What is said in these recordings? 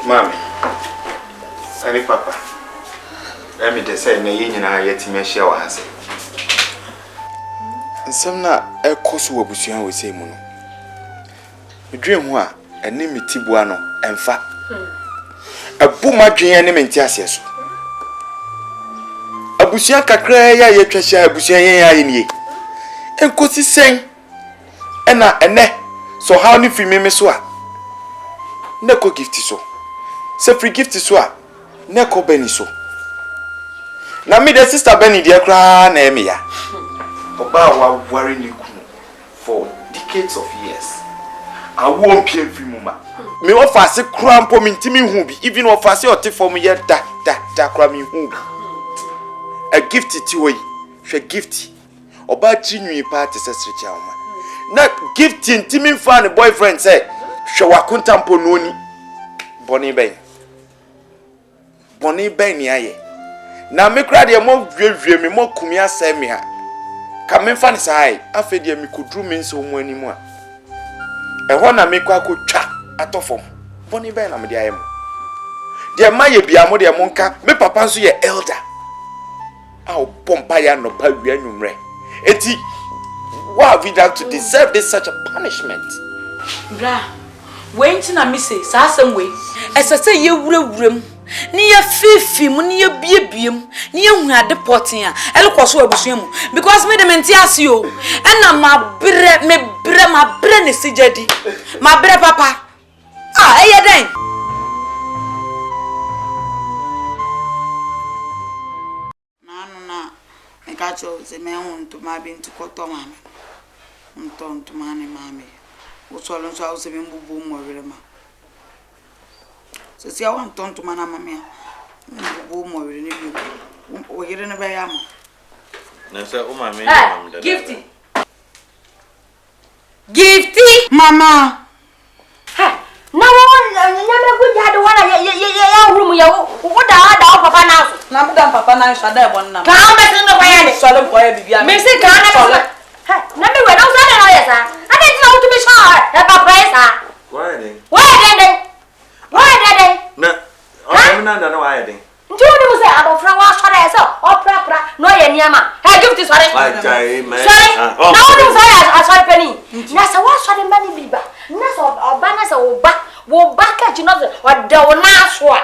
Mommy, any papa. Let me just say, nay, you know, yet me share what I say. Some na a course will be seen with Mono. We dream wa, and name me Tibuano, and fat. A boomer dream and mentiasias. A bushia cacrea, ye treasure, bushia in ye. And course is saying, and ne, so how if you me swa? Neko gift so. Se free gift so. Neko Benny so. Na me the sister Benny dear cry na me ya. Oba wa worry ni ku for decades of years. I won't pay free mama. Me offer se crampo me ntimi hu bi even offer se ote for me ya da kra me hu. A gift ti we. Hwe gift. Oba chinwi party se srecha oma. Na gift ntimi fa ne boyfriend say hwe wakunta mpo noni. Boni ben ni aye. Na me kra de mo hwehwe me mo kumi asem me ha. Ka me fa ne sai afa de me kodru me nso mo animu a. Eho na me kwa akotwa atofom. Boni ben na me de ayem. De maye bia mo de mo nka me papa nso ye elder. Aw pompa ya no pa wi anwumre. Eti what have we done to deserve this such a punishment? Bra, wait na me say some way. Esa say ye wurawuram. Ni ye fifi mu ni ye biebiem. Ni ye hu ade potin a. Elkoso abusua mu because me de menti ase o. Na ma bre ne sijadi. Ma bre papa. Ah, eye den. Kacho se me unto ma bintu koto mama. Unto mane mame. Usolo nso awuse bimbubu mo werema. Se sia wan tonto mana mame. Mbubu mo were ni bi. O yire ne ba ya mo. Na se o mame ni mam da. Gifty. Gifty Mama. Ha. Na nyame guja de wana ya hurumu ya wo da papa na so. Na buga papa na so da bon na. Ka am be no kwa ya ni. So le ko ya bibia. Me se ka na so. Ha, na me we na so na ya sa. Ade ti na wo to be sure. E papa esa. Why then? Na, o na na why then? Nti wo ni mo se abofra wa so da so. O pra no ye niama. Ha give it sorry. Why jai man. Sorry. Na wo ni mo say asori pani. Na se wa so de mani biba. Na so oba na se wo ba ka ji no o da wo na so a.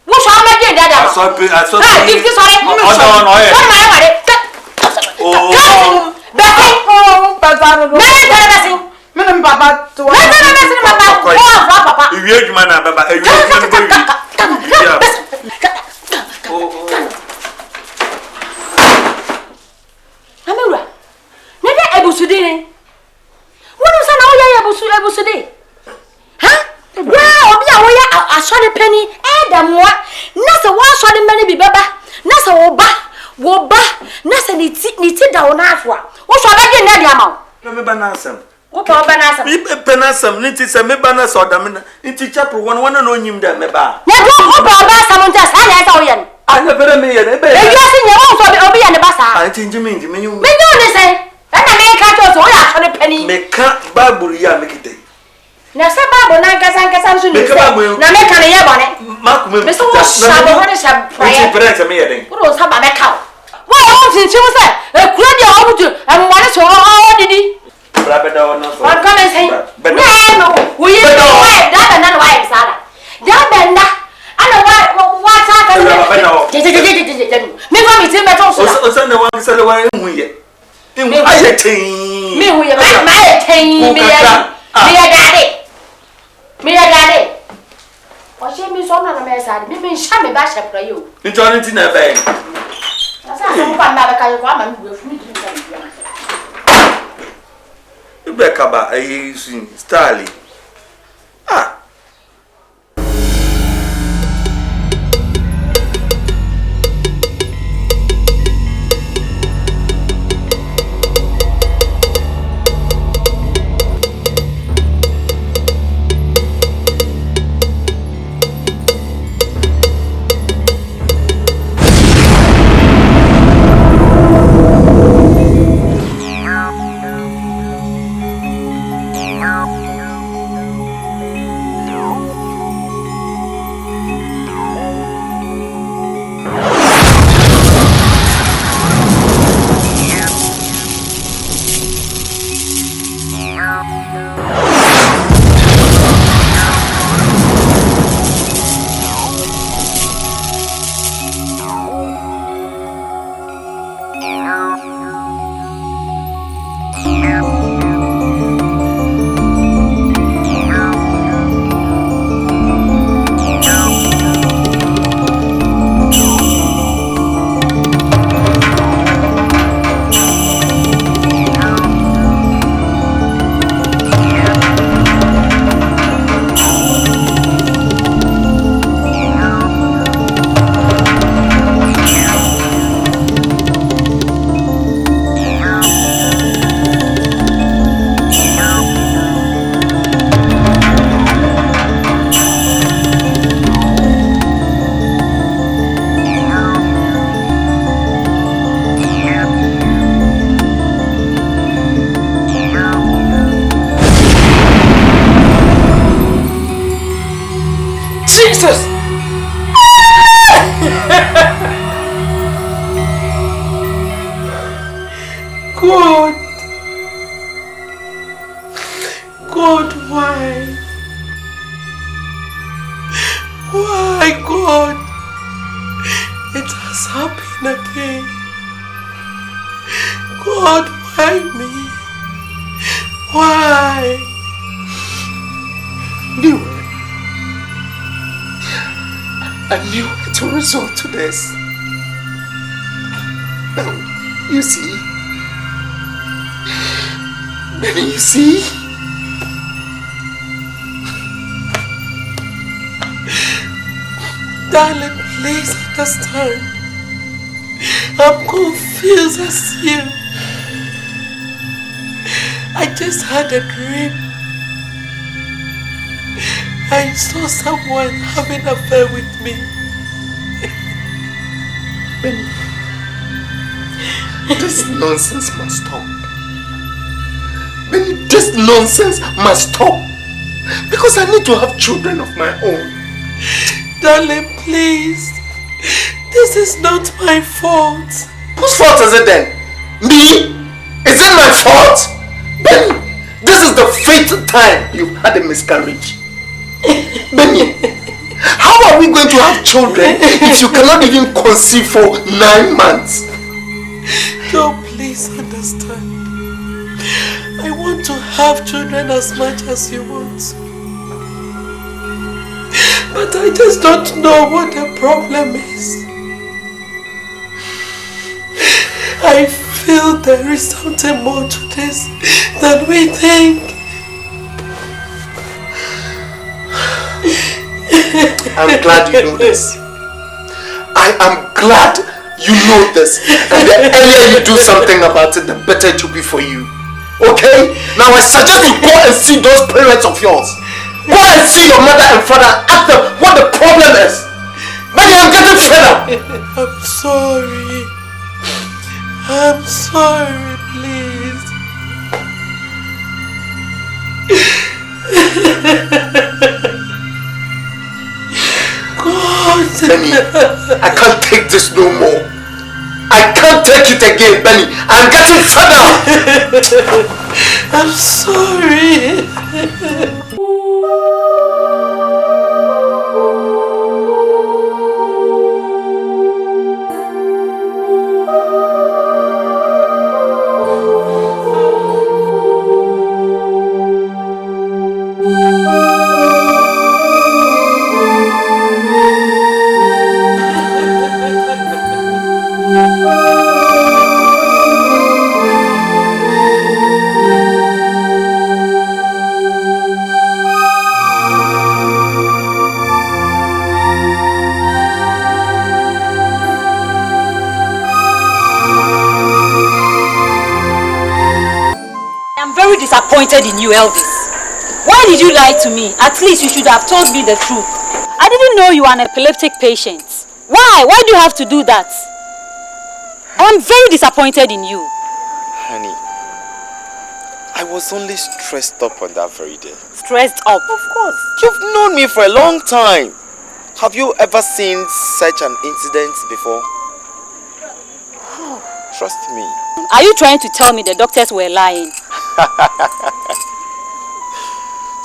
Wo so ma je dada. Asori. Ha give it sorry. O da no ye. Sorry ma ware. Oh. Basi. Papa no. Me tell basi. Me no papa to. Me tell papa. Oh, papa. Iwie adwuma na baba. Iwie adwuma no bo wi. Amewura. Nede ebusude ni. Wonu sa na wo ya ebusude. Ha? Wa obi a wo ya asore pani da moa. Na se wo asore mani bi baba. Na se wo ba. Na se ni ti da wo na afo a. Wo so ba de na de ama wo. Me ba na asem. Wo pa ba na asem. Me pe na asem ni ti se me ba na so da me na. Nti chapter 1 no nyim da me ba. Na wo pa ba asem nta sa na sa wo ye. Anya bere me ye na be. E wi ase nye wo so obi ye ne ba sa. Anti njimi me nyu. Me nyu ne se. Na me ka to so wo ya asore pani. Me ka Bible ya me kite. Na se Bible na nkasa nso ni. Na me ka ne ye bone. Ma ku me. Me so wo sha bo ne sha prayer. Nti prayer me ye den. Wo sa ba me ka. Wo wo tinchi wo se e kura dia wo butu e mo ne so o didi. Bra be da wona so. Wan come and say. No, wo ye no why that na why sada. Da benda. Ana wa ta ka. Me fa mi ti me to so. O se na wan se le wa hu ye. Aye tin. Me hu ye ma ye tin me ya dade. O she mi so na me sada. Me sha me ba sha pra yo. Njo ni ti na be. Asa so pa na be ka yo kwa ma mi bu efu mi ti sa bi. BEKA ba sin style. Ah. Jesus! God! God, why? Why, God? It has happened again. God, why me? Why? I knew it would result to this. Now, you see? Benny, you see? Darling, please understand. I'm confused as you. I just had a dream. I saw someone having an affair with me. Benny, this nonsense must stop. Benny, this nonsense must stop. Because I need to have children of my own. Darling, please. This is not my fault. Whose fault is it then? Me? Is it my fault? Benny, this is the fifth time you've had a miscarriage. Benny, how are we going to have children if you cannot even conceive for 9 months? No, please understand. I want to have children as much as you want. But I just don't know what the problem is. I feel there is something more to this than we think. I'm glad you know this. I am glad you know this. And the earlier you do something about it, the better it will be for you. Okay? Now I suggest you go and see those parents of yours. Go and see your mother and father and ask them what the problem is. Maybe I'm getting fed up. I'm sorry. I'm sorry, please. God. Benny, I can't take this no more. I can't take it again, Benny. I'm getting fed up. I'm sorry. Disappointed in you, Elvis. Why did you lie to me? At least you should have told me the truth. I didn't know you were an epileptic patient. Why? Why do you have to do that? I am very disappointed in you. Honey, I was only stressed up on that very day. Stressed up? Of course. You've known me for a long time. Have you ever seen such an incident before? Trust me. Are you trying to tell me the doctors were lying?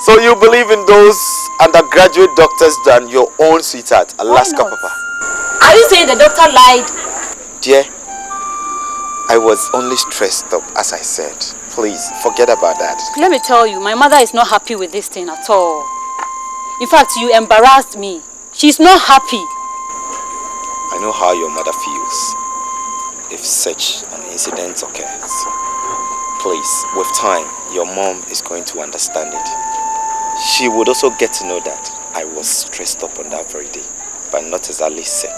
So you believe in those undergraduate doctors than your own sweetheart, Alaska Papa? Are you saying the doctor lied? Dear, I was only stressed up, as I said. Please, forget about that. Let me tell you, my mother is not happy with this thing at all. In fact, you embarrassed me. She's not happy. I know how your mother feels if such an incident occurs. Please, with time, your mom is going to understand it. She would also get to know that I was stressed up on that very day, but not exactly sick.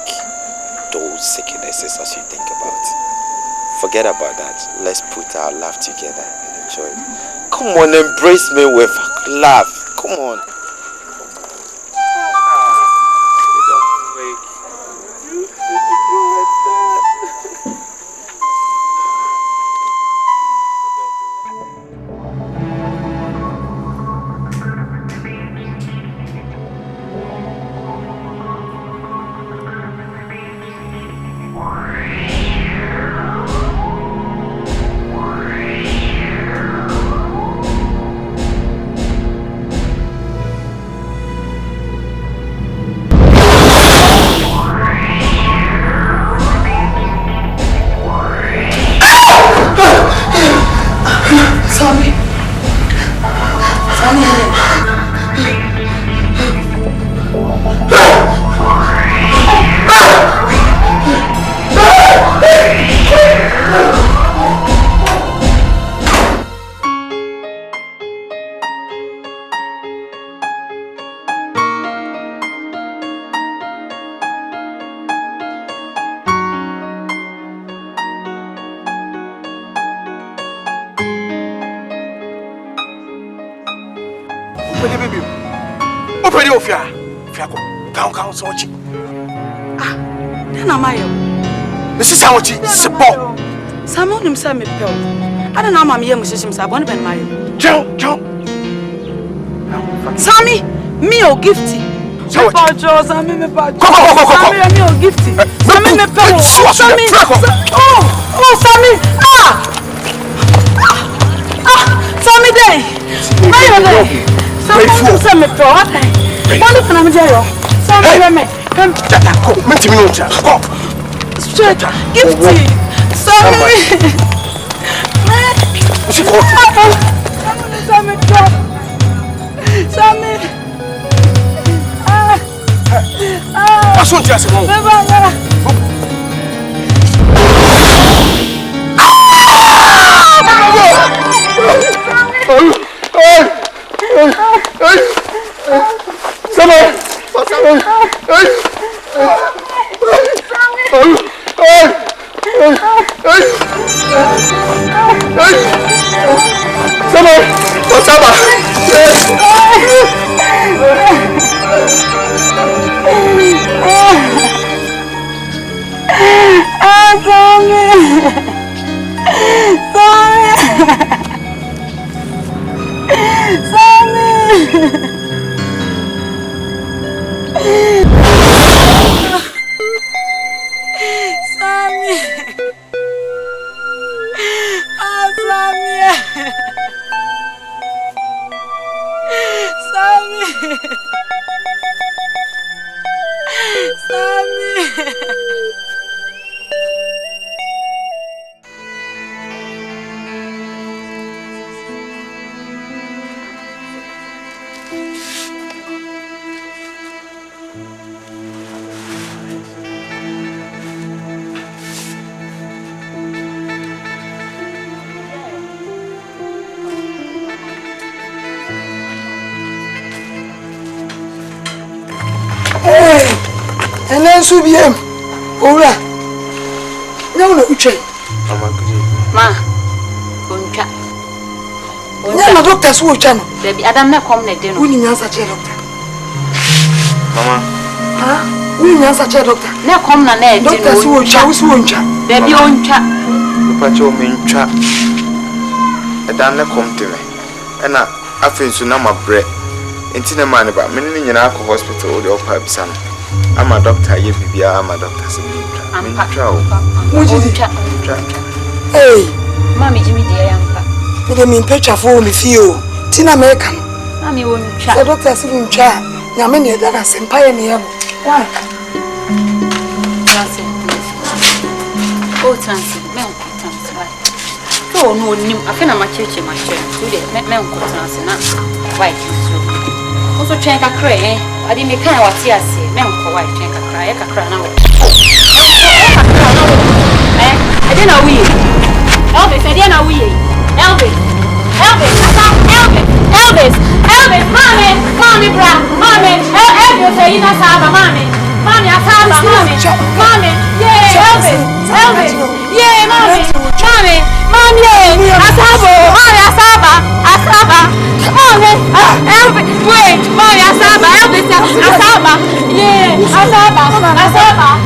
Those sicknesses as you think about. Forget about that. Let's put our laugh together and enjoy it. Come on, embrace me with laugh. Come on. Open baby. Open the ofia. Fiako. Count so much. Ah, then am I? Mrs. Samochi, support. Someone himself me pill. I don't know, Mammy, Mrs. himself, one of my. Joe. Sammy, me or gifty. So much, Sammy, me bad. Sammy, me or gifty. Sammy, me pill. Sammy. Oh, Sammy. Sammy, day. Why are they? Sammy, me pill. What if I'm there? Sammy, me. Come, meet me, go. Straight, gifty. Sammy. Sammy, drop. Sammy. What's what you say? And then so be him. Ora. No, Uche. Ma, uncha. No, doctor's who channel. Baby, Adam na come na deno. Who ni answer chair doctor? Mama. Huh? Who ni answer chair doctor? Na come na deno. Doctor's who uncha. Baby uncha. Pacho mincha. Adam na come to me. Ena afi nso na mabre. Enti na man ba. Me ni nyina akọ hospital o de opa bisa no. I'm a doctor, you be a doctor. I'm a doctor. Hey, Mammy, Jimmy, dear, I'm a mean picture for me, few. Tina American. Mammy won't chat. The doctor said, chat. Yamini, that is empire near. Why? Oh, Tancy, oh, no, I feel I'm a church in my church. Today, met me uncle Tancy, not white. Also, check a cray. I didn't make kind of what he has said. Men for white check a cry, a cry now. I didn't know we. Elvis, I didn't know we. Elvis, mommy, bra, mommy, Elvis, say you know, Saba, mommy, Asaba, mommy, yeah, Elvis, yeah, mommy, Asaba, mommy, Elvis, wait, mommy, Asaba, Elvis, Asaba, yeah, Asaba, mommy, Asaba,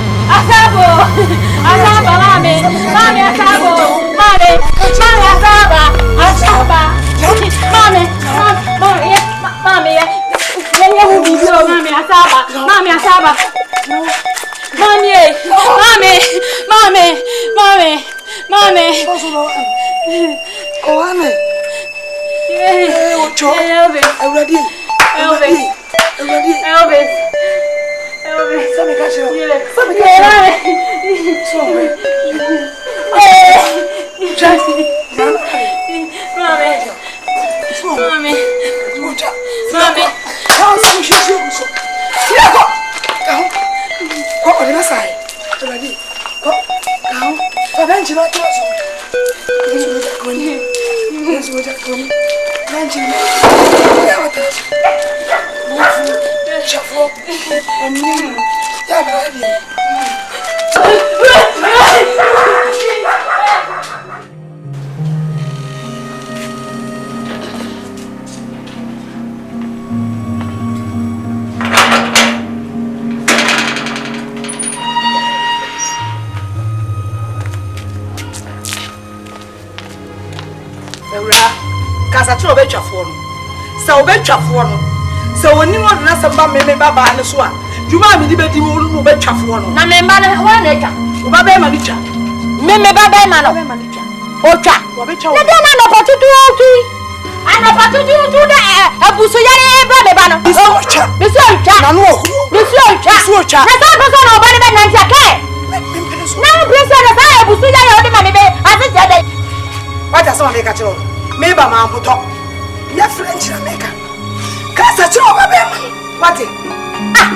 So be twafo no. So woni no na samba me baba ne so a. Juma me di be di wo no be twafo no. Na me mba na wa na twa. Wo baba ma ni twa. Me baba ma no. O twa. Wo be twa. Na de na no potutu tu. Ana potutu tu de abuso yare bra me ba no. Biso twa. Na no ohuru. Biso twa. Na sa ko so no ba de be na ntia ke. Na biso na sa abuso yare o de ma me be ase je de. What as one make a chiro. Me ba ma mputo. Ya French na make. Kasa chiro baba ma. What? Ah.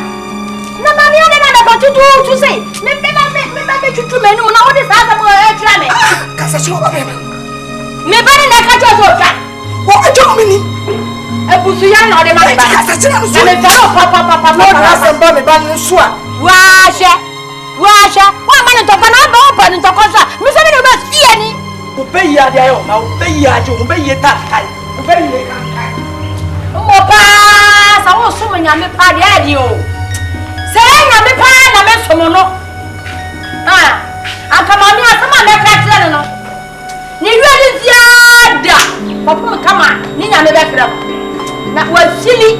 Na ma me o de na potutu tu say. Me be tutu me no na o de sa mo e tira me. Kasa chiro baba ma. Me ba ni na ka cho so twa. Wo ajo me ni. Ebusu ya na o de ma me ba. Kasa chiro no so. Me ta papa. No na samba me ba ni so a. Washa. Wa ma ni to pa na ba o pa ni to ko sa. Me se me no ba fie ni. Ube ya dia yo, na ube ya jo, ube ye ta kai. Ube ye ka kai. Mo pa sa wo so nya me pa dia di o. Se nya me pa na me so mo no. Ah, aka ma mi asama me ka tire no. Ni ru di ziada. Papa me kama, ni nya me be fira. Na wa sili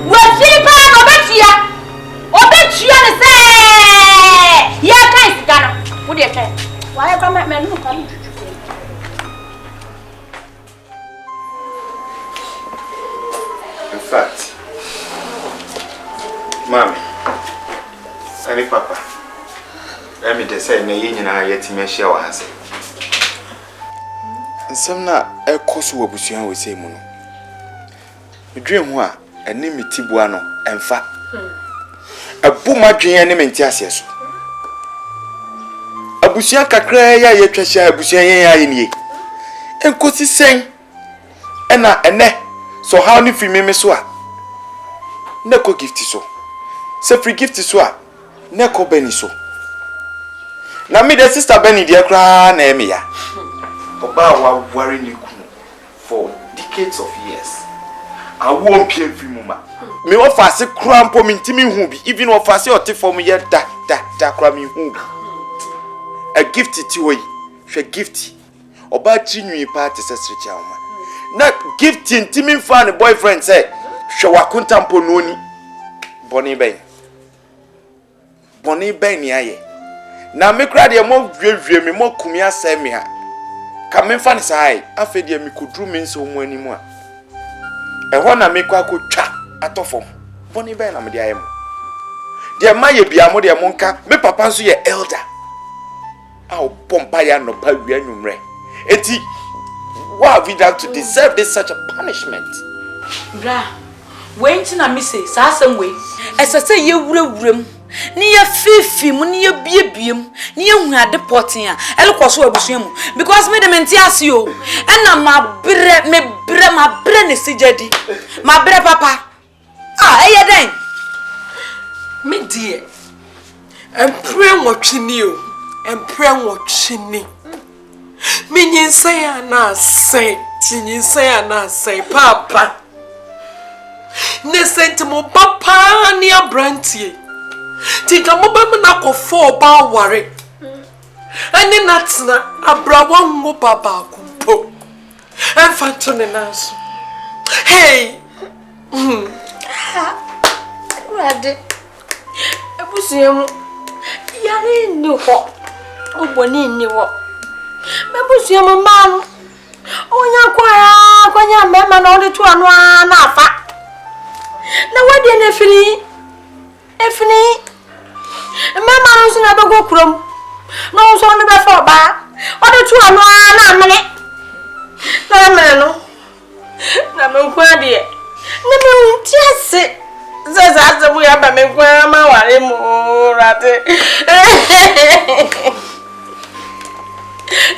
pa no betia. Obetia ne se. Ya kai sika no. Wo de kai. Wa ya kwa me no kwa ni. In fact, Mommy, and Papa, let me just say, na yina yet me share was. Some na a course of Busian will say mono. We dream wa, and name me Tibuano, and fat. A boomer dream element, yes. A Busian cacrea, ye treasure, Busian in ye. And could he say, and so how ni fi me so a neko gift so se free gift so a neko beni so na me the sister Benny dey kra na eme ya oba wa worry ni ku for decades of years I won't pay free mama me offer se kra mpo me ntimi hu bi even offer se ote for me ye da kra me hu bi a gift ti hoyi hwe gift oba chinwi pa te se srecha oma na gifting timi fan boyfriend say hwe wakontampo noni boni ben ni aye na me kra de mo hwehwe me mo kumi asem me ha ka me fan sai afa de me kodru me nso mo ani mu a ho na me kwa kotwa atofom boni ben na me de aye mo de maye bia mo de mo nka me papa nso ye elder a o pompa ya no pa wi anwumre eti why have we done to deserve this such a punishment? Bra, when na me say, some way, as I say, you wurem, near fifi, ni ye biem, near who had the potting, and look also because me the mentias you, and now my brain is jadi, my bre papa. Ah, eh, then, Me dear, and pray watching you, and pray watching. Minyin say papa. Ne sent mo papa ni abrantie. Tika mo ba na ko fo ba ware. Ani natna abrawa ngo baba kumpo. Enfanto ne nanso. Hey. Rade. Ebusiemu. Yare ni ho. Oboni ni ho. Mebusiemu manu. Onya kwanya mema na ode tu anu na afa. Na wadi na efini. Mema no so na bego kurom. No so no be for ba. Ode tu anu na amene. Na amene no. Na me kwa de. Na me untiase. Zaza azabu ya ba me kwa ma ware mo rate.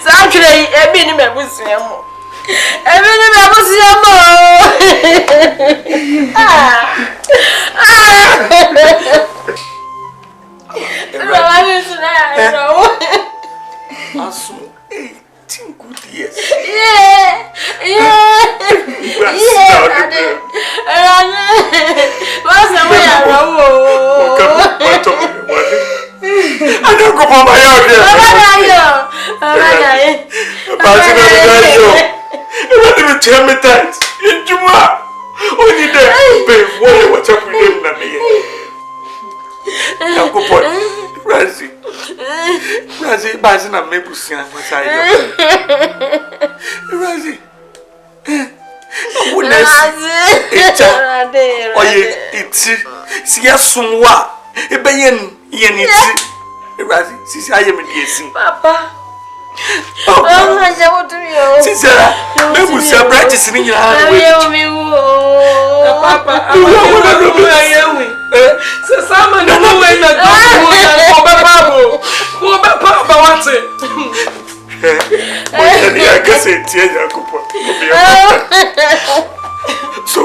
Sakre ebi ni mebusiemu. Ebi ni mebusiemu. Asu 18 good years. Yeah. What's the way I I don't go my yard. But you tell me that in Juma. Only there, babe, what's up with him, Nami? Uncle Paul, Razzie, Bazin, and Mabusian, what's I know? Razzie, wouldn't I say? It's Siasumwa, a bayan, Yenny, Razzie, since I am in the Papa. Oh, I want to you. Sister, maybe we are practicing in your hand. Papa, I want to go. So, someone who went to go Papa. Papa wants it. I guess it's here, so,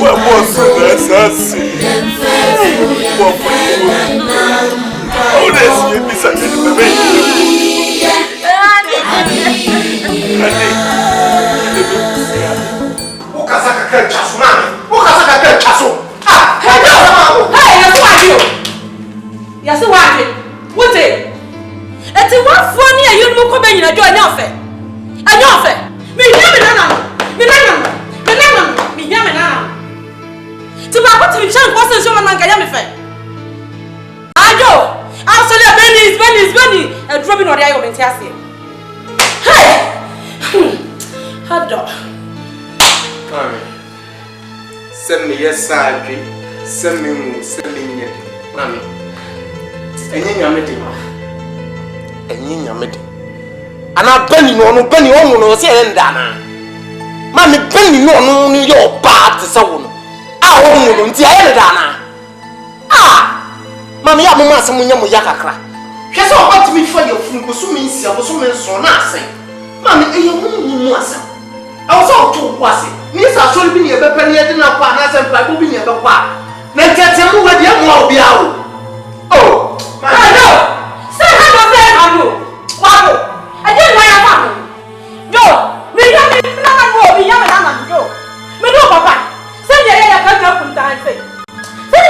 what was assassin? Oh, there's a send me yes, send me, Mammy. And I'm penny on penny on saying Dana. Mammy penny on your part to someone. I won't tell Dana. Ah, Mammy, I'm a master Yakakra. Just what to me for your food was so means I was so many so nasty. Mammy, and you was. I was all too was it. Miss, I should be a penny at dinner partners and black will be near the park. Then get him over the other be out. Oh, I know. Say, how was that? Wow, I didn't like a man. Go, we have been another more, we have another go. Me no, Papa. Send your hair, I can't help from time. Send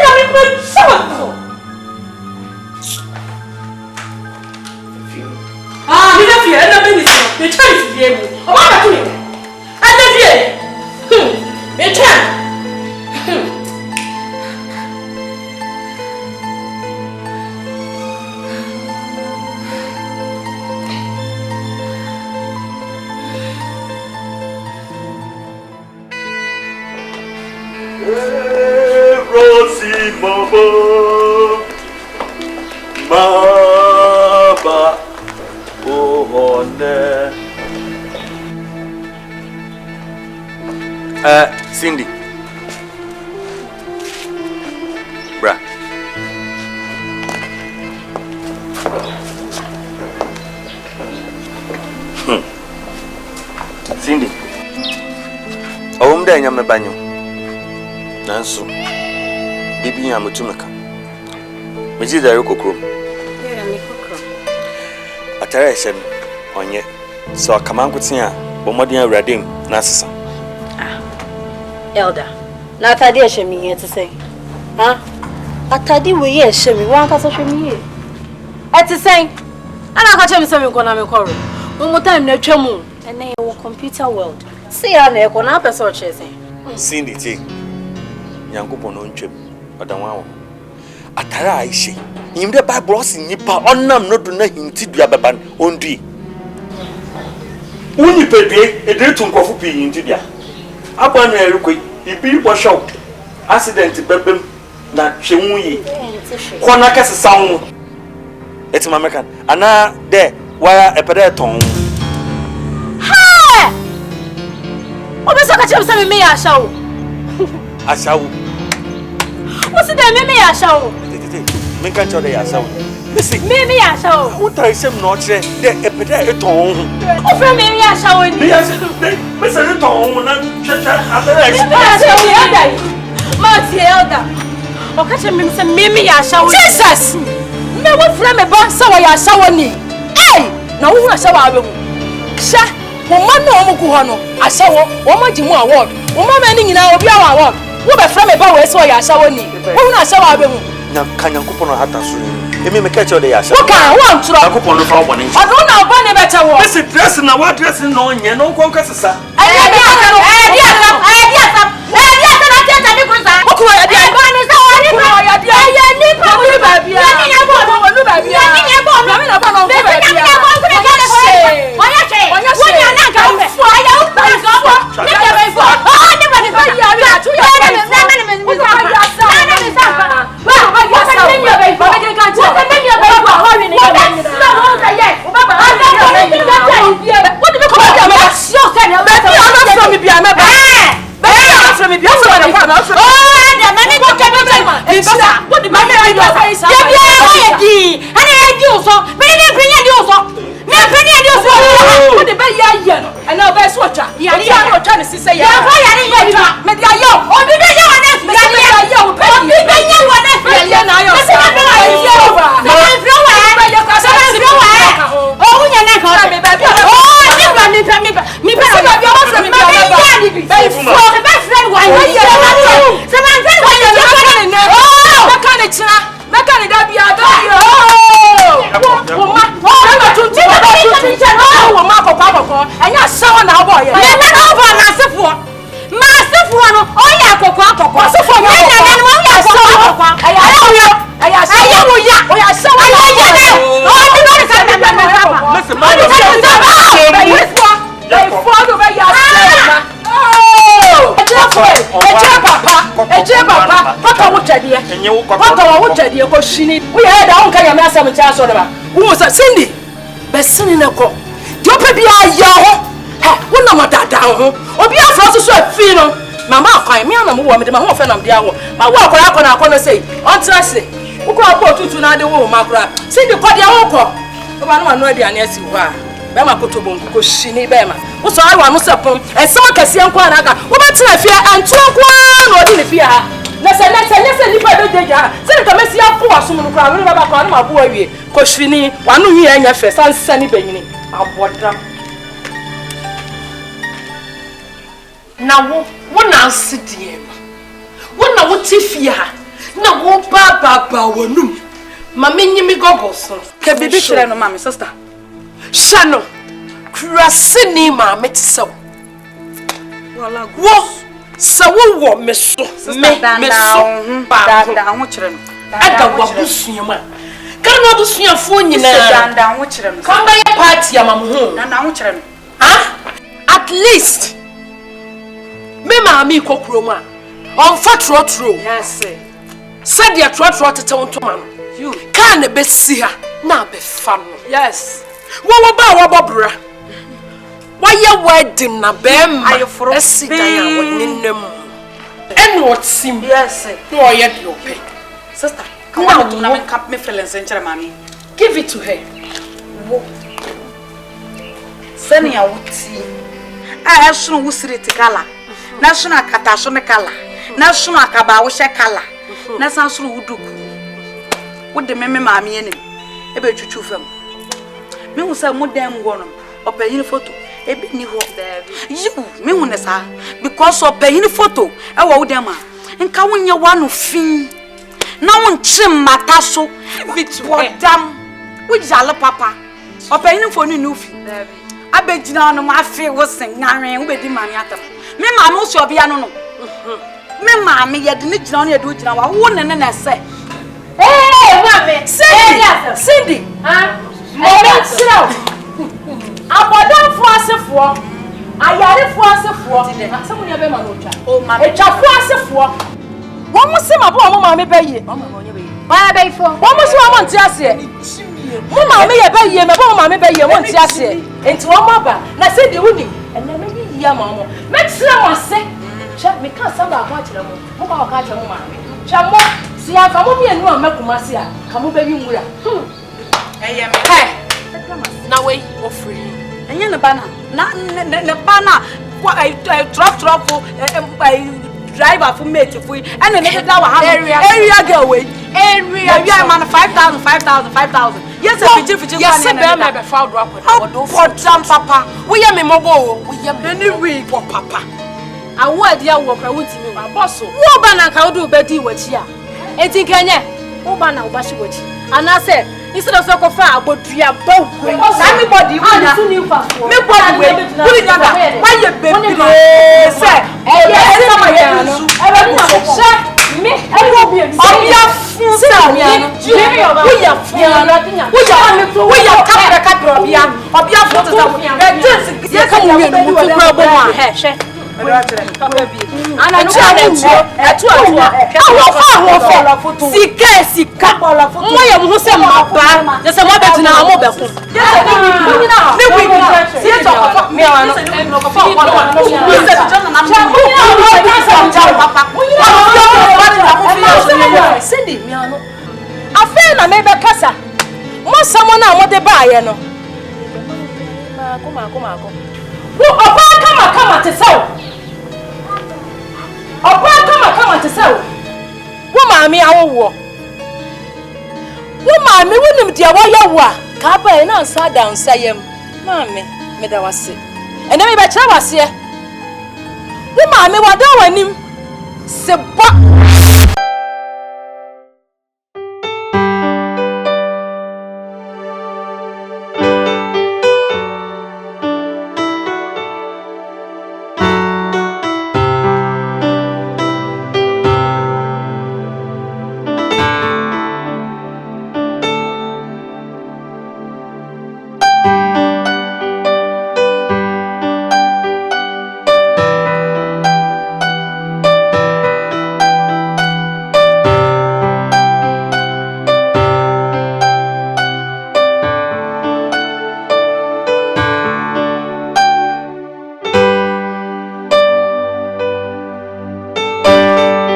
your people, so. Ah, you don't fear, I don't mean it. You're trying to be able. Oh, what are you doing? I don't fear. You're trying. Rosie, Mama, oh, Cindy. Bruh. Cindy. There, I'm a banyo. Nanso. Bibi ya mutumeka. Mejiza yoko krom. Yeah, me kokro. Atara esem onye. So kamankutin a bomodin awradem na asesa. Ah. Elder. Na atade ehye mi ye te say. Ha? Atade we ye ehye mi wan ka so hwe mi ye. E te say. Ana ka che mi se mi kona me koro. Mo time na twam. Ene wo computer world. See ya na e kona person che say. Cindy ti. Nyankopo no ntwem. Odanwa atara aishe yimde bible osi nipa onam no do na hinti dua beban ondui uni pedwe edre tu nkofo pi hinti dua aba no erikoi ibi bo show accident bebem na hwemu yi kona kesesa ho etima mekan ana de wire epede ton ha obeso ka chemsa me ya shawo ashawo what's the name me ya shawo me kan cho de ya shawo me ya shawo what I say no chere de epede eton o fra me ya shawo ni me say eton na checha abere ma ti elder o ka che me say me ya shawo Jesus me wo fra me ba say wa ya shawo ni eh na wo na shawo abehu sha wo ma no omo ku ho no ashawo wo ma jimu award wo ma ma ni nyina obi award wo be fra me ba we say wa ya shawo ni wo na shawo abehu Nyankopon no hata so. Emi me catch the yasha. Woka, wo ntro. Nyankopon no fa wo bone. Odo na obo ne beta wo. This dress na what dress no nye no kon kasesa. Dia na teta mi kusa. Woku ya dia. Ba ni sa woni pa. Ya dia. Ya ni pa wo ba bia. Ya ni bo no wo ba bia. Ya ni bo no. Mi na bo no wo ba bia. Ya ni bo no ka na ko. Onya che. Wo nya na ka wo. Ya wo ba so bo. Ni ke ba fo. Ah ni ba ni ba ya ri atu ya. Mi sa ya sa. Na mi sa pa. Wa ya sa ni ya ba fo. Ba ke kan che. Wa ni ya ba fo. Wa wi ni ya ba ni. Na wo ka ye. Wo ba ba. Anda ko ni ka che. Wo ni ko ba ya ma. Sio ka ni. Ba ni ona so mi bia ma ba. From me, oh, the money to come in. What the money I do? And I do so. Many bring you so. What the bay and now best watcher. Yeah, I'm trying to say, yeah, maybe I yo. Oh, did you want us? Cindy, Bessini Nako. Don't be a yaho. One of my dad or be a frozen fino. Mamma, I mean, I'm a woman, my whole friend of the hour. My walk on our say, on Thursday. Who can go to another woman, Magra? Cindy, call your uncle. I'm not ready, and yes, you are. Bema Kotobon, because she need Bema. What's I want to upon, and some can see Anquanaga. What about you, fear and 2 or didn't fear? Listen, if I don't take her, send a messy up for some crowd, never call my boy. Coshini, one year and your first and sunny beginning. I'll watch them. Now, one I'll sit here. One I would see fear. Now, what Baba will know. Mammy, me goggles. Can be sure, no, mammy, sister. Shano, Crasini, mammy, so. What? So what, Miss? Me, down, which room? I don't want to see you, man. Come on, see your phone, you down, which room? Come by a party, I'm home, and I'm which room. At least, me, mammy, cockrooma. On fat true. Yes, said your trot to town to man. You can't be see her, now be fun. Yes. What about Barbara? Why your wedding na bem? I for a sit in them. And what seem yes, no, yet you pay. Sister, come on to now cap me feelings and mammy. Give it to her. Send your wood tea. I have soon whistle to Gala. National Catashona Kala. National Kabawisha Kala. National Wudu. What the meme mammy in him? A bit to chew them. Me will say more damn one or pay photo. A bit new you, me won't say, because of paying photo. I will them and come when you want to fin. No one trim matasso, which what damn, which are papa, or paying for new fin. I bet you know my fear was saying, Narian with the money at them. Me, mamma, shall be unknown. Me, mammy, yet didn't know you do it now. I wouldn't and I say, hey, Cindy, Abodam for ayare for asefo some nya be ma no twa o ma e twa for asefo won mo se ma bo mo ma me baye o ma onye baye ba baye fo won mo se wa mo nti ase mo ma me ye baye me bo mo ma me baye mo nti ase enti won mo ba na se de wuni ena me yi ya ma mo me tira mo se che me kan sa ba ko akira mo ba ka akira mo ma me che mo si aka mo bi enu a makuma se a ka mo bayi nwura eye me na we ofri enye ne bana na ne bana kwa truck driver for mate for and ne da wa ha area girl we area we man 5,000 yes fiji yes be me be found drop na do for jam papa we ya me mogo we ya any week for papa awu ade awu kra wuntimi wa boss wo bana ka wo do be di wachi a enti kanye Oba na oba shi wochi. Ana say instead of so ko fa abodua bawo. Anybody who na me body we put it down. Why you baby say sama ya no. Me obia fusa we ya kapra obia fusa yes come we no kura bo ma he ana no sika mo ya mo se ma ba je se mo betina mo be ko ni we si to ko me wa no Cindy me ano afa na me be kasa mo samo na mo de ba ye no ma ko wo oba kama te saw oba kama te saw wo maami awowo wo maami wonim dia wo ya wo a ka ba e na nsa da nsa yam maami me da wase ene me be kira wase wo maami wada wanim se ba